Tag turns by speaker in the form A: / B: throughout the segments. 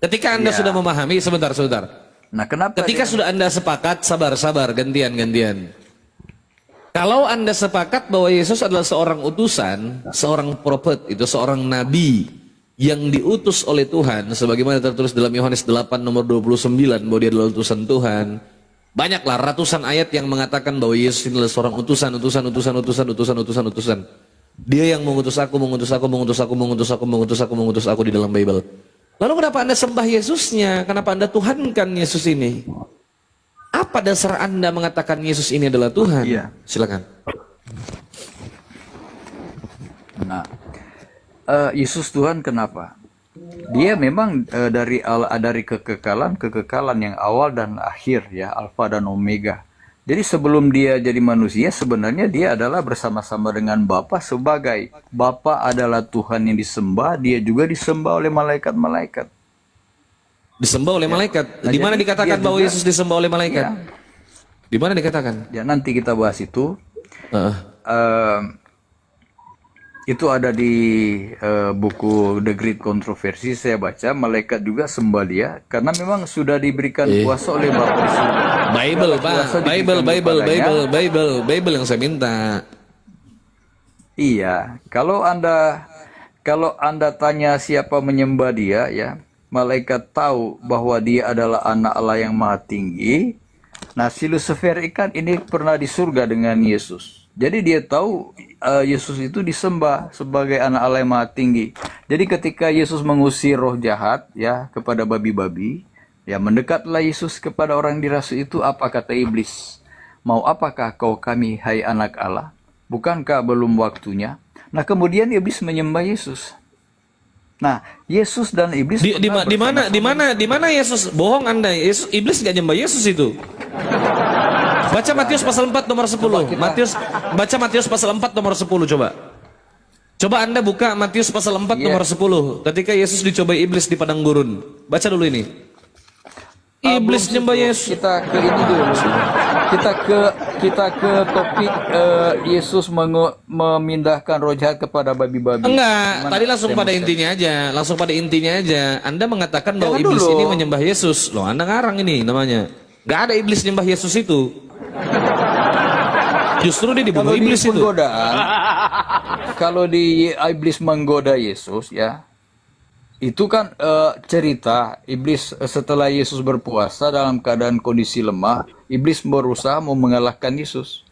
A: Ketika Anda sudah memahami, sebentar.
B: Nah, kenapa?
A: Ketika sudah Anda sepakat, sabar, gantian. Kalau Anda sepakat bahwa Yesus adalah seorang utusan, seorang prophet, itu seorang nabi yang diutus oleh Tuhan, sebagaimana tertulis dalam Yohanes 8 nomor 29 bahwa dia adalah utusan Tuhan. Banyaklah ratusan ayat yang mengatakan bahwa Yesus adalah seorang utusan. Dia yang mengutus aku di dalam Bible. Lalu kenapa Anda sembah Yesusnya? Kenapa Anda tuhankan Yesus ini? Apa dasar Anda mengatakan Yesus ini adalah Tuhan?
B: Iya.
A: Silakan.
B: Nah, Yesus Tuhan kenapa? Dia memang dari kekekalan yang awal dan akhir, ya, Alfa dan Omega. Jadi sebelum dia jadi manusia, sebenarnya dia adalah bersama-sama dengan Bapa sebagai Bapa adalah Tuhan yang disembah, dia juga disembah oleh malaikat-malaikat.
A: Disembah oleh malaikat.
B: Nah,
A: di mana
B: jadi
A: dikatakan
B: dia
A: bahwa
B: juga-
A: Yesus disembah oleh malaikat?
B: Ya.
A: Di mana dikatakan?
B: Ya, nanti kita bahas itu. Itu ada di buku The Great Controversy, saya baca, malaikat juga sembah dia karena memang sudah diberikan kuasa oleh Bapa di surga.
A: Bible, Pak.
B: Kuasa diberikan kepadanya.
A: Bible yang saya minta.
B: Iya, kalau Anda tanya siapa menyembah dia, ya, malaikat tahu bahwa dia adalah anak Allah yang maha tinggi. Nah, si Lucifer ikan ini pernah di surga dengan Yesus. Jadi dia tahu Yesus itu disembah sebagai anak Allah yang maha tinggi. Jadi ketika Yesus mengusir roh jahat, ya, kepada babi-babi, ya, mendekatlah Yesus kepada orang dirasuk itu. Apa kata iblis? Mau apakah kau kami, hai anak Allah? Bukankah belum waktunya? Nah, kemudian iblis menyembah Yesus. Nah, Yesus dan iblis
A: Di mana Yesus? Bohong Anda. Iblis nggak nyembah Yesus itu. Baca Matius pasal 4 nomor 10. Baca Matius pasal 4 nomor 10 coba. Coba Anda buka Matius pasal 4 nomor 10. Ketika Yesus dicobai iblis di padang gurun. Baca dulu ini. Iblis nyembah Yesus.
B: Kita ke ini dulu. Kita ke topik Yesus memindahkan roh jahat kepada babi-babi.
A: Enggak, tadi langsung pada intinya aja. Anda mengatakan bahwa
B: Jangan
A: iblis
B: dulu.
A: ini menyembah Yesus. Loh, Anda ngarang ini namanya. Enggak ada iblis nyembah Yesus itu. Justru dia dibunuh
B: Kalau
A: iblis
B: di
A: itu.
B: penggodaan, kalau di iblis menggoda Yesus, ya, itu kan cerita iblis setelah Yesus berpuasa dalam keadaan kondisi lemah, iblis berusaha mau mengalahkan Yesus.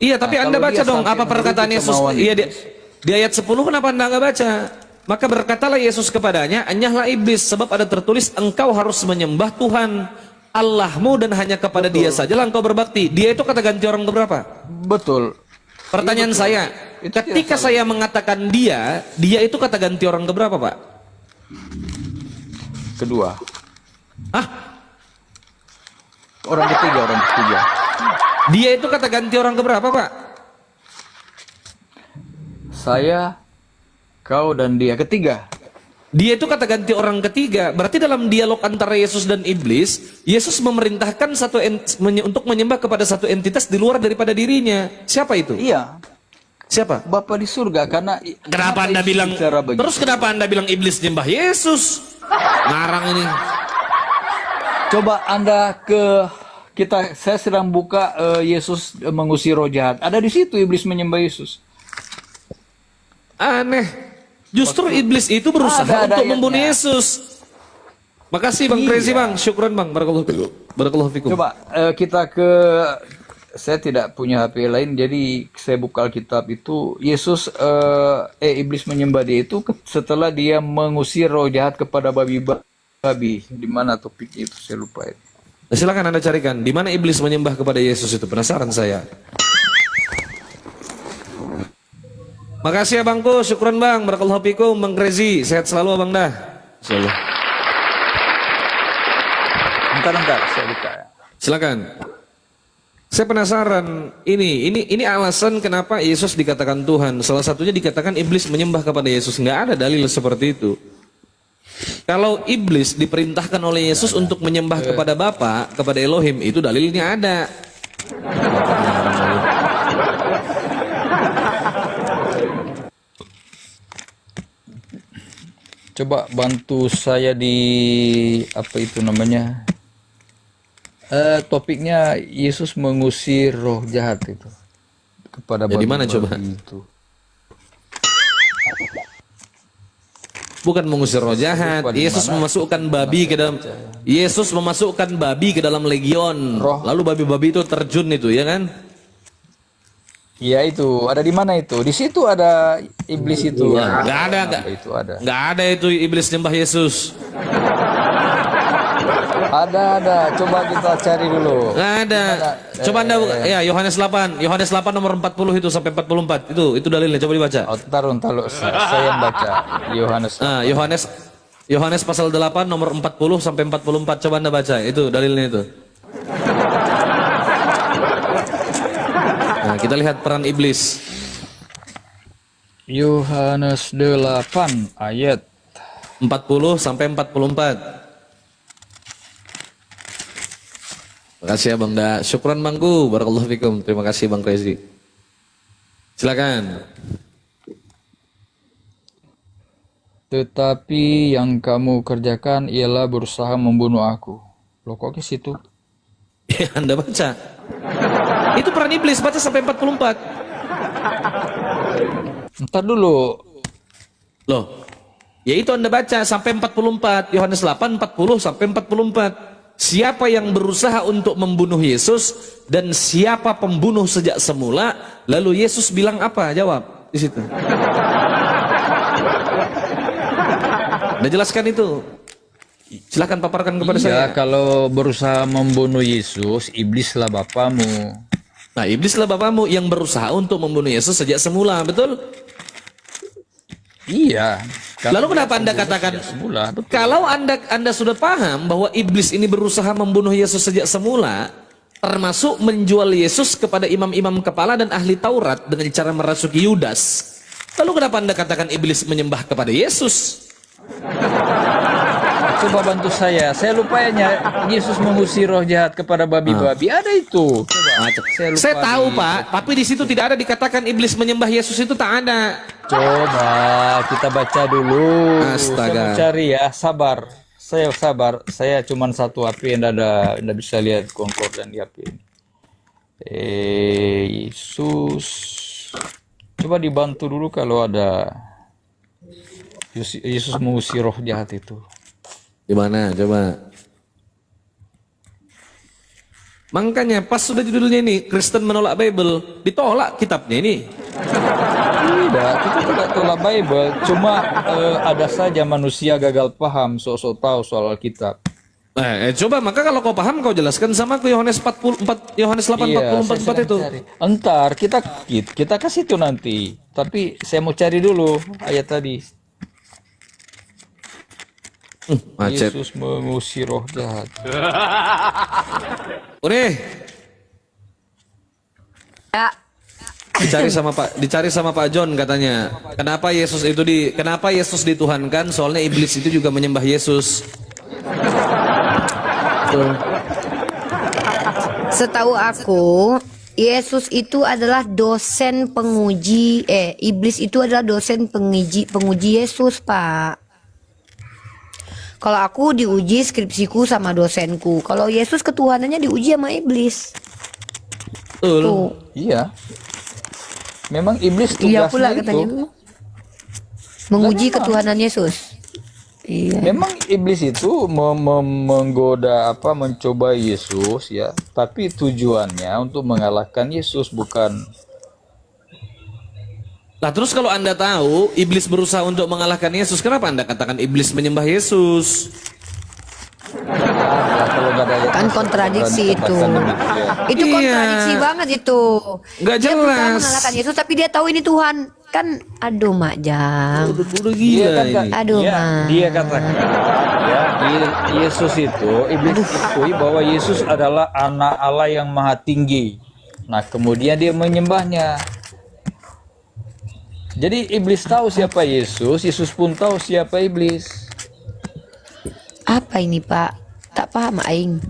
A: Iya, tapi Anda
B: kalau
A: baca
B: dia
A: dong
B: sampai
A: apa perkataan
B: menuruti
A: Yesus.
B: kemauan
A: Iya,
B: iblis.
A: di ayat 10 kenapa Anda nggak baca? Maka berkatalah Yesus kepadanya, "Enyahlah iblis, sebab ada tertulis engkau harus menyembah Tuhan Allahmu dan hanya kepada Dia sajalah engkau berbakti." Dia itu kata ganti orang keberapa?
B: Betul.
A: Pertanyaan saya,
B: Itu
A: ketika
B: tidak
A: saya mengatakan dia itu kata ganti orang keberapa, Pak?
B: Kedua.
A: Ah,
B: Orang ketiga.
A: dia itu kata ganti orang keberapa, Pak?
B: Saya, kau, dan dia. Ketiga.
A: Dia itu kata ganti orang ketiga. Berarti dalam dialog antara Yesus dan iblis, Yesus memerintahkan untuk menyembah kepada satu entitas di luar daripada dirinya. Siapa itu?
B: Iya.
A: Siapa?
B: Bapa di surga.
A: Kenapa Anda
B: Yesus
A: bilang
B: bicara begitu?
A: terus kenapa Anda bilang iblis nyembah Yesus? Ngarang ini.
B: Coba Anda saya sedang buka Yesus mengusir roh jahat. Ada di situ iblis menyembah Yesus.
A: Aneh. Justru iblis itu berusaha
B: Ada
A: untuk
B: ayatnya.
A: membunuh Yesus. Makasih Bang Crazy Bang, syukran Bang, barakallahu fikum.
B: Coba saya tidak punya HP lain, jadi saya buka Alkitab itu. Iblis menyembah dia itu setelah dia mengusir roh jahat kepada babi-babi. Di mana topik itu saya lupa.
A: Nah, silakan Anda carikan di mana iblis menyembah kepada Yesus itu, penasaran saya. Makasih ya Bangku, syukran Bang, barakallahu fikum Bang Crazy, sehat selalu Abang dah. Insyaallah.
B: Bentar, saya buka ya.
A: Silakan. Saya penasaran, ini alasan kenapa Yesus dikatakan Tuhan. Salah satunya dikatakan iblis menyembah kepada Yesus. Nggak ada dalil seperti itu. Kalau iblis diperintahkan oleh Yesus untuk menyembah kepada Bapa, kepada Elohim, itu dalilnya ada.
B: Coba bantu saya di apa itu namanya? Topiknya Yesus mengusir roh jahat itu kepada
A: Ya, di mana
B: babi-babi
A: coba?
B: itu.
A: Bukan mengusir roh jahat.
B: lupa di
A: Yesus
B: mana.
A: memasukkan babi ke dalam Yesus memasukkan babi ke dalam legion.
B: Roh.
A: Lalu babi-babi itu terjun itu, ya kan?
B: Iya itu, ada di mana itu? Di situ ada iblis itu.
A: Nggak ada, nggak.
B: Itu ada.
A: Nggak ada itu iblis nyembah Yesus.
B: Ada. Coba kita cari dulu.
A: Nggak ada. Coba Anda ya Yohanes 8 nomor 40 itu sampai 44. Itu dalilnya, coba dibaca.
B: Oh, ntar lu, saya yang baca. Yohanes.
A: Ah, Yohanes pasal 8 nomor 40 sampai 44, coba Anda baca. Itu dalilnya itu. Nah, kita lihat peran iblis.
B: Yohanes 8 ayat
A: 40 sampai 44. Terima kasih ya Bang Da. Syukran Bangku. Barakallahu fikum. Terima kasih Bang Rezi. Silakan.
B: Tetapi yang kamu kerjakan ialah berusaha membunuh aku. Loh kok ke situ?
A: Ya, Anda baca. Itu peran iblis, baca sampai 44.
B: Ntar dulu.
A: Loh. Ya itu Anda baca sampai 44. Yohanes 8 40 sampai 44. Siapa yang berusaha untuk membunuh Yesus dan siapa pembunuh sejak semula? Lalu Yesus bilang apa? Jawab di situ. Udah jelaskan itu. Silakan paparkan kepada saya.
B: Iya, kalau berusaha membunuh Yesus, iblislah bapamu.
A: Nah, iblislah bapamu yang berusaha untuk membunuh Yesus sejak semula, betul?
B: Iya.
A: Lalu kenapa Anda katakan
B: Semula, betul.
A: kalau Anda sudah paham bahwa iblis ini berusaha membunuh Yesus sejak semula, termasuk menjual Yesus kepada imam-imam kepala dan ahli Taurat dengan cara merasuki Yudas. Lalu kenapa Anda katakan iblis menyembah kepada Yesus?
B: Coba bantu saya. Saya lupa ya Yesus mengusir roh jahat kepada babi-babi. Ada itu. Coba. Lupa
A: Saya tahu Pak, tapi di situ tidak ada dikatakan iblis menyembah Yesus, itu tak ada.
B: Coba kita baca dulu.
A: Astaga.
B: Saya mau cari ya. Sabar. Saya sabar. Saya cuma satu HP, ndak bisa lihat konkordan di HP ini. Yesus. Coba dibantu dulu kalau ada Yesus mengusir roh jahat itu.
A: Di mana? Coba. Makanya pas sudah judulnya ini Kristen menolak Bible, ditolak kitabnya ini.
B: Tidak, kita tidak tolak Bible. Cuma ada saja manusia gagal paham, sok-sok tahu soal Alkitab.
A: Coba maka kalau kau paham kau jelaskan sama aku Yohanes 44 Yohanes 8
B: Iya,
A: 44
B: saya
A: itu.
B: cari. Entar kita kasih itu nanti. Tapi saya mau cari dulu ayat tadi.
A: Macet.
B: Yesus mengusir roh jahat.
A: Udah.
C: Ya,
A: Dicari sama Pak John katanya. Kenapa Yesus dituhankan? Soalnya iblis itu juga menyembah Yesus. Tuh.
C: setahu aku, Yesus itu adalah dosen penguji, iblis itu adalah dosen penguji Yesus, Pak. Kalau aku diuji skripsiku sama dosenku. Kalau Yesus ketuhanannya diuji sama iblis.
A: Betul.
C: Tuh.
B: Iya. Memang iblis
C: Iya
B: tugasnya
C: pula
B: itu.
C: katanya tuh. Menguji ketuhanan Yesus. Iya.
B: Memang iblis itu menggoda mencoba Yesus ya, tapi tujuannya untuk mengalahkan Yesus, bukan.
A: Nah terus kalau Anda tahu iblis berusaha untuk mengalahkan Yesus, kenapa Anda katakan iblis menyembah Yesus?
B: Kalau nggak ada ayat
C: Kan
B: Yesus,
C: kontradiksi
B: berani
C: itu.
B: katakan demikian.
C: Itu
A: Iya.
C: kontradiksi banget itu.
A: Nggak
C: Dia berusaha
A: jelas.
C: mengalahkan Yesus tapi dia tahu ini Tuhan. Kan aduh Mak Jang.
A: Udah
B: Dia
A: gila
B: kan
A: ini.
C: Aduh, Mak.
B: dia katakan ya, Yesus itu iblis akui bahwa Yesus adalah anak Allah yang maha tinggi. Nah, kemudian dia menyembahnya. Jadi iblis tahu siapa Yesus, Yesus pun tahu siapa iblis.
C: Apa ini Pak? Tak paham aing.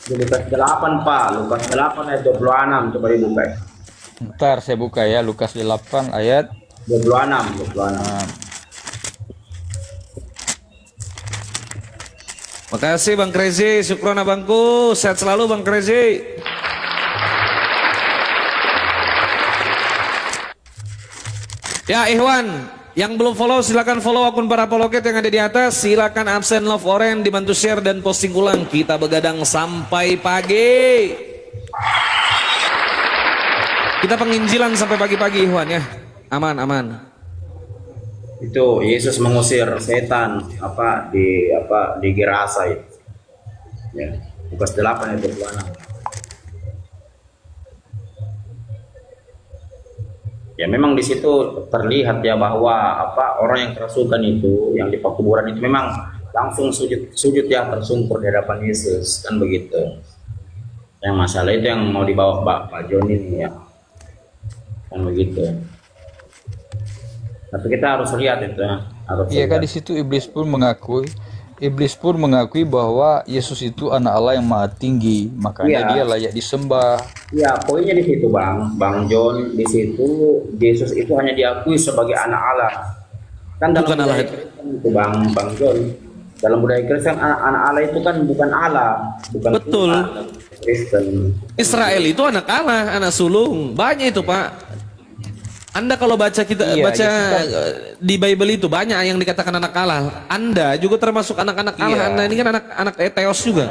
D: Di Lukas 8 Pak, Lukas 8 ayat 26, coba dibuka ya.
B: Ntar saya buka ya, Lukas 8 ayat
D: 26.
A: Makasih Bang Crazy, syukron abangku. Sehat selalu Bang Crazy. Ya Ikhwan, yang belum follow silakan follow akun para poloket yang ada di atas. Silakan absen love orange, dibantu share dan posting ulang. Kita begadang sampai pagi. Kita penginjilan sampai pagi-pagi Ikhwan ya. Aman aman.
D: Itu Yesus mengusir setan di Gerasa itu. Ya. Lukas 8 ayat 26. Ya memang di situ terlihat ya bahwa orang yang kerasukan itu yang di kuburan itu memang langsung sujud ya tersungkur di hadapan Yesus kan begitu. Yang masalah itu yang mau dibawa Pak Joni ini ya kan begitu. Tapi kita harus lihat itu ya.
B: Iya kan di situ Iblis pun mengakui bahwa Yesus itu anak Allah yang maha tinggi, makanya dia layak disembah.
D: Ya, poinnya di situ Bang John, di situ Yesus itu hanya diakui sebagai anak Allah. Kan dalam
A: Bukan Allah
D: Kristen itu Bang John. Dalam budaya Kristen anak Allah itu kan bukan Allah, bukan
A: Betul.
D: Tuhan. Kristen.
A: Israel itu anak Allah, anak sulung. Banyak itu Pak. Anda kalau baca di Bible itu banyak yang dikatakan anak Allah. Anda juga termasuk anak-anak Allah. Anda ini kan anak Theos juga.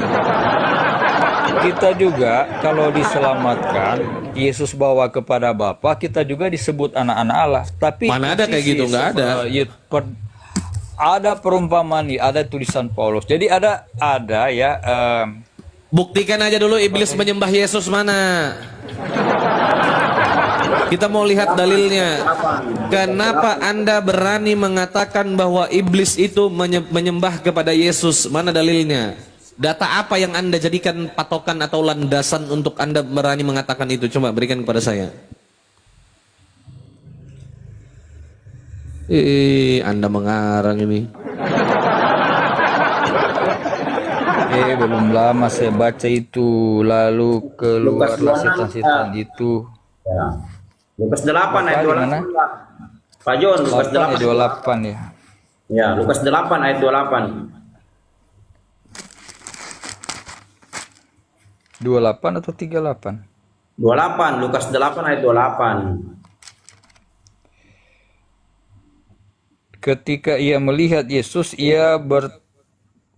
B: Kita juga kalau diselamatkan, Yesus bawa kepada Bapa, kita juga disebut anak-anak Allah. Tapi
A: Mana ada kayak gitu? Nggak ada.
B: Ada perumpamaan nih, ada tulisan Paulus. Jadi ada ya.
A: Buktikan aja dulu iblis menyembah Yesus mana. Kita mau lihat dalilnya. Kenapa Anda berani mengatakan bahwa iblis itu menyembah kepada Yesus? Mana dalilnya? Data apa yang Anda jadikan patokan atau landasan untuk Anda berani mengatakan itu? Coba berikan kepada saya. Anda mengarang ini.
B: Belum lama saya baca itu, lalu keluarlah setan-setan itu.
D: Ya. Lukas 8 ayat 28. Pak John, Lukas 8
B: ayat 28 ya.
D: Ya, Lukas 8 ayat 28.
B: 28 atau 38?
D: 28, Lukas 8 ayat 28.
B: Ketika ia melihat Yesus, ia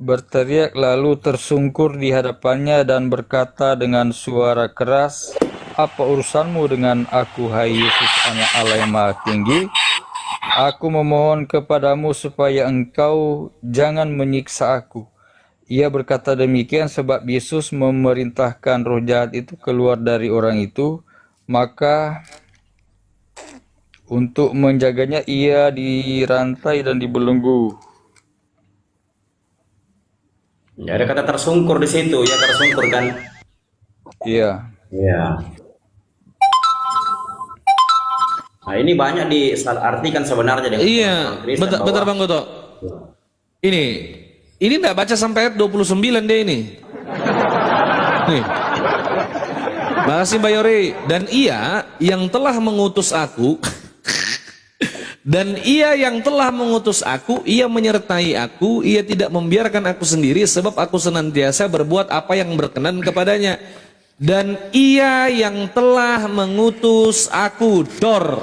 B: berteriak lalu tersungkur di hadapannya dan berkata dengan suara keras, "Apa urusanmu dengan aku, hai Yesus, anak Allah yang maha tinggi? Aku memohon kepadamu supaya engkau jangan menyiksa aku." Ia berkata demikian sebab Yesus memerintahkan roh jahat itu keluar dari orang itu. Maka untuk menjaganya ia dirantai dan dibelenggu.
D: Ya, ada kata tersungkur di situ, ya tersungkur kan?
B: Iya.
D: Iya. Nah, ini banyak disalahartikan sebenarnya dengan
A: Iya, bentar Bang Goto. Ini enggak baca sampai ayat 29 deh ini. Nih. Makasih Mbak Yori. Dan ia yang telah mengutus aku ia menyertai aku, ia tidak membiarkan aku sendiri sebab aku senantiasa berbuat apa yang berkenan kepadanya. Dan ia yang telah mengutus aku, Dor.